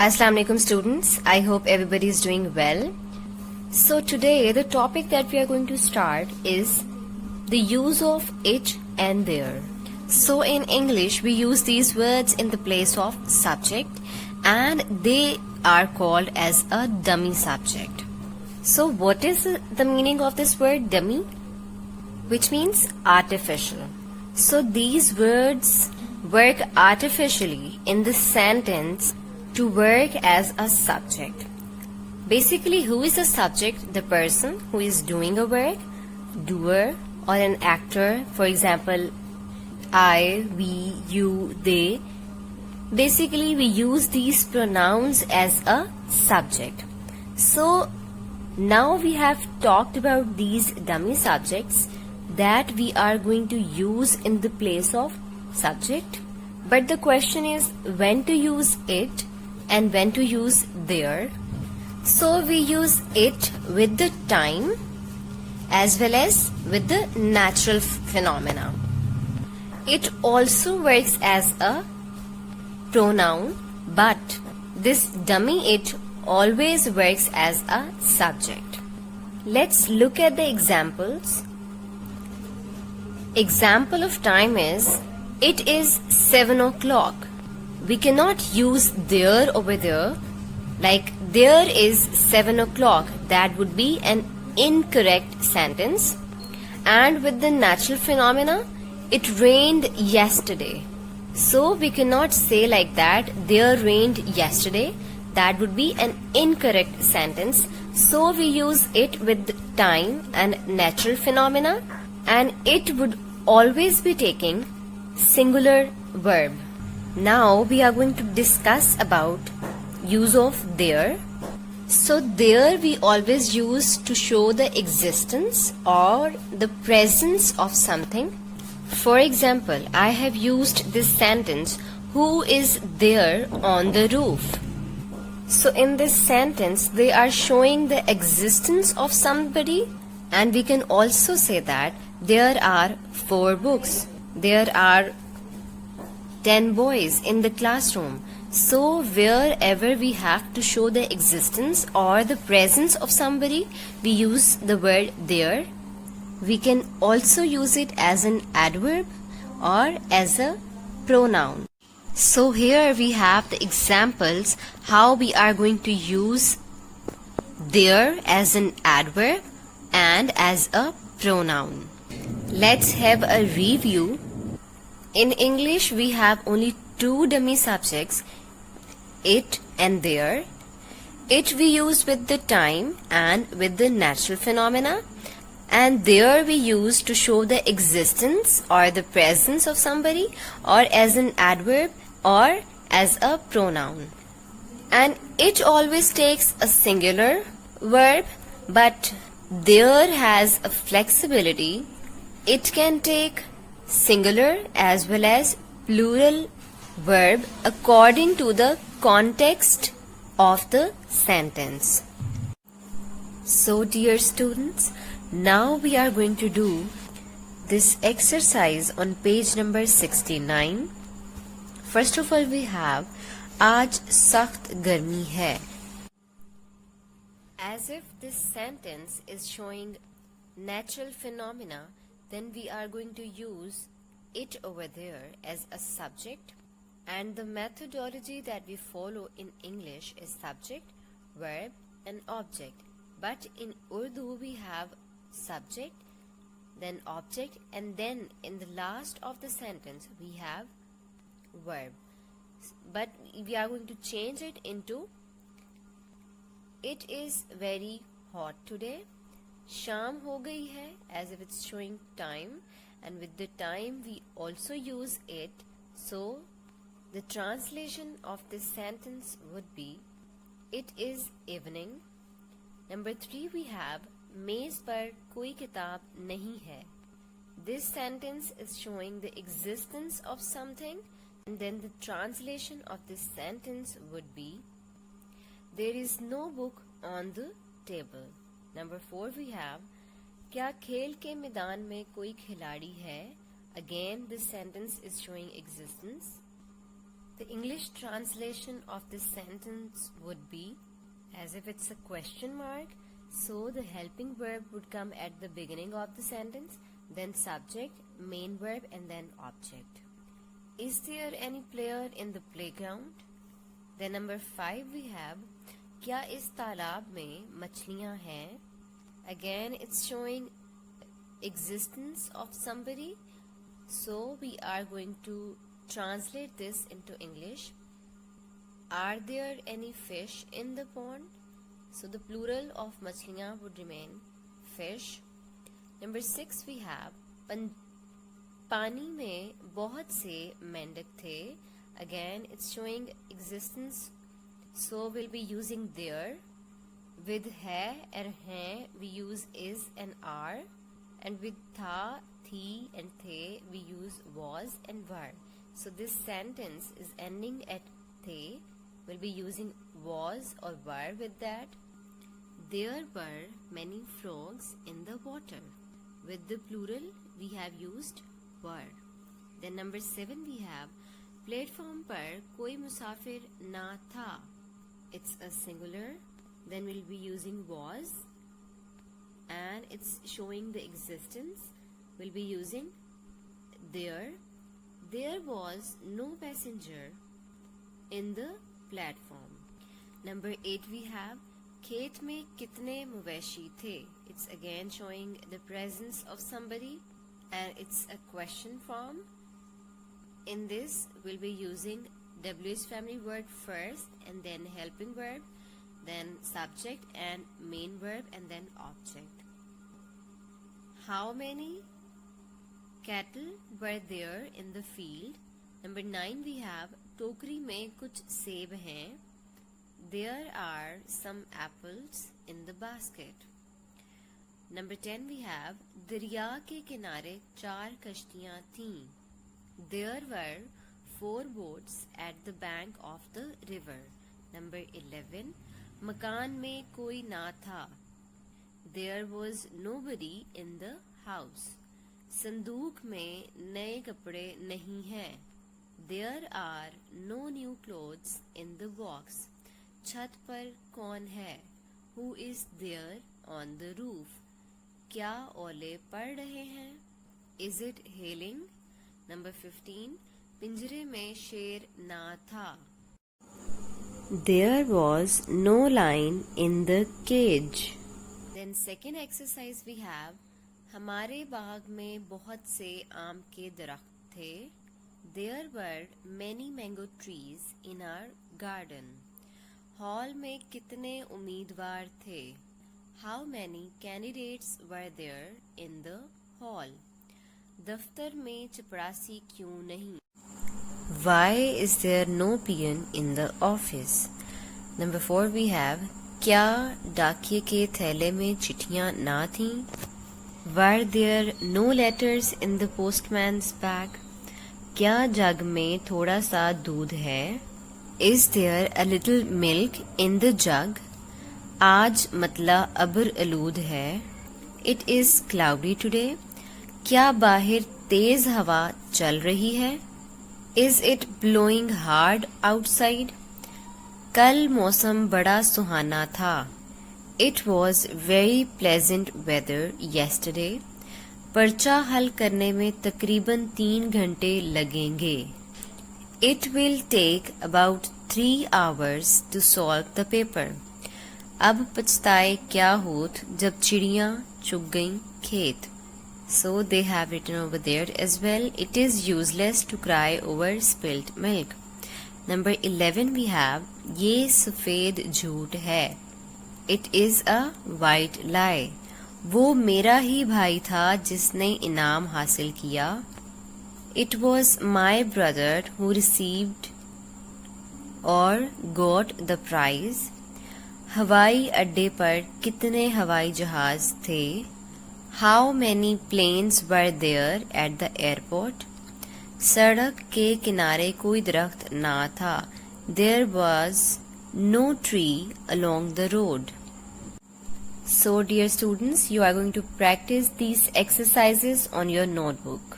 Assalamu alaikum students. I hope everybody is doing well. So today the topic that we are going to start is the use of it and there. So in English we use these words in the place of subject and they are called as a dummy subject. So what is the meaning of this word dummy? Which means artificial. So these words work artificially in the sentence to work as a subject. Basically, who is the subject? The person who is doing a work, doer, or an actor. For example, I, we, you, they. Basically, we use these pronouns as a subject. So, now we have talked about these dummy subjects that we are going to use in the place of subject. But the question is when to use it and when to use there. So we use it with the time as well as with the natural phenomena. It also works as a pronoun, but this dummy it always works as a subject. Let's look at the examples. Example of time is it is 7 o'clock. We cannot use there over there. Like there is 7 o'clock. That would be an incorrect sentence. And with the natural phenomena, it rained yesterday. So we cannot say like that, there rained yesterday. That would be an incorrect sentence. So we use it with the time and natural phenomena, and it would always be taking singular verb. Now we are going to discuss about use of there. So there we always use to show the existence or the presence of something. For example, I have used this sentence, who is there on the roof? So in this sentence they are showing the existence of somebody, and we can also say that there are 4 books. There are 10 boys in the classroom. So wherever we have to show the existence or the presence of somebody, we use the word there. We can also use it as an adverb or as a pronoun. So here we have the examples how we are going to use there as an adverb and as a pronoun. Let's have a review. In English, we have only 2 dummy subjects, it and there. It we use with the time and with the natural phenomena, and there we use to show the existence or the presence of somebody or as an adverb or as a pronoun. And it always takes a singular verb, but there has a flexibility. It can take singular as well as plural verb according to the context of the sentence. So dear students, now we are going to do this exercise on page number 69. First of all we have आज सख्त गर्मी है. As if this sentence is showing natural phenomena, then we are going to use it over there as a subject, and the methodology that we follow in English is subject, verb and object. But in Urdu we have subject, then object, and then in the last of the sentence we have verb. But we are going to change it into it is very hot today. Sham ho gayi hai, as if it's showing time, and with the time we also use it. So the translation of this sentence would be it is evening. Number 3 we have मेज पर कोई किताब नहीं है. This sentence is showing the existence of something, and then the translation of this sentence would be there is no book on the table. Number 4 we have क्या खेल के मैदान में कोई खिलाड़ी है. Again this sentence is showing existence. The English translation of this sentence would be, as if it's a question mark, so the helping verb would come at the beginning of the sentence, then subject, main verb and then object. Is there any player in the playground? Then number 5 we have, क्या इस तालाब में मछलियां हैं? Again it's showing existence of somebody, so we are going to translate this into English. Are there any fish in the pond? So the plural of machliyan would remain fish. Number 6 we have, पानी में बहुत से मेंढक थे. Again it's showing existence, so we'll be using there. With है and हैं we use is and are, and with था, थी and थे we use was and were. So this sentence is ending at the. We'll be using was or were with that. There were many frogs in the water. With the plural we have used were. Then number 7 we have, platform पर कोई मुसाफिर ना था. It's a singular. Then we'll be using was, and it's showing the existence. We'll be using there. There was no passenger in the platform. Number 8 we have, खेत में कितने मवेशी थे. It's again showing the presence of somebody, and it's a question form. In this we'll be using WH family word first, and then helping verb, then subject and main verb, and then object. How many cattle were there in the field? Number 9 we have, टोकरी में कुछ सेब हैं. There are some apples in the basket. Number 10 we have, दरिया के किनारे 4 कश्तियां थीं. There were 4 boats at the bank of the river. Number 11, मकान में कोई ना था. There was nobody in the house. संदूक में नए कपड़े नहीं हैं. There are no new clothes in the box. छत पर कौन है? Who is there on the roof? क्या ओले पड़ रहे हैं? Is it hailing? Number 15, पिंजरे में शेर ना था. There was no lion in the cage. Then second exercise we have, हमारे बाग में बहुत से आम के दरख्त थे. There were many mango trees in our garden. Hall में कितने उम्मीदवार थे? How many candidates were there in the hall? दफ्तर में चपरासी क्यों नहीं? Why is there no peon in the office? Number 4 we have, क्या डाकिये के थैले में चिट्ठियां ना थीं? Were there no letters in the postman's bag? क्या जग में थोड़ा सा दूध है? Is there a little milk in the jug? आज मतला अब्र आलूद है. It is cloudy today. क्या बाहर तेज हवा चल रही है? Is it blowing hard outside? कल मौसम बड़ा सुहाना था. It was very pleasant weather yesterday. पर्चा हल करने में तकरीबन 3 घंटे लगेंगे. It will take about 3 hours to solve the paper. अब पछताए क्या होत जब चिड़ियां चुग गईं खेत. So they have written over there as well. It is useless to cry over spilt milk. Number 11 we have, ये सफेद झूठ है. It is a white lie. वो मेरा ही भाई था जिसने इनाम हासिल किया. It was my brother who received or got the prize. हवाई अड्डे पर कितने हवाई जहाज थे? How many planes were there at the airport? सड़क के किनारे कोई दरख्त ना था. There was no tree along the road. So dear students, you are going to practice these exercises on your notebook.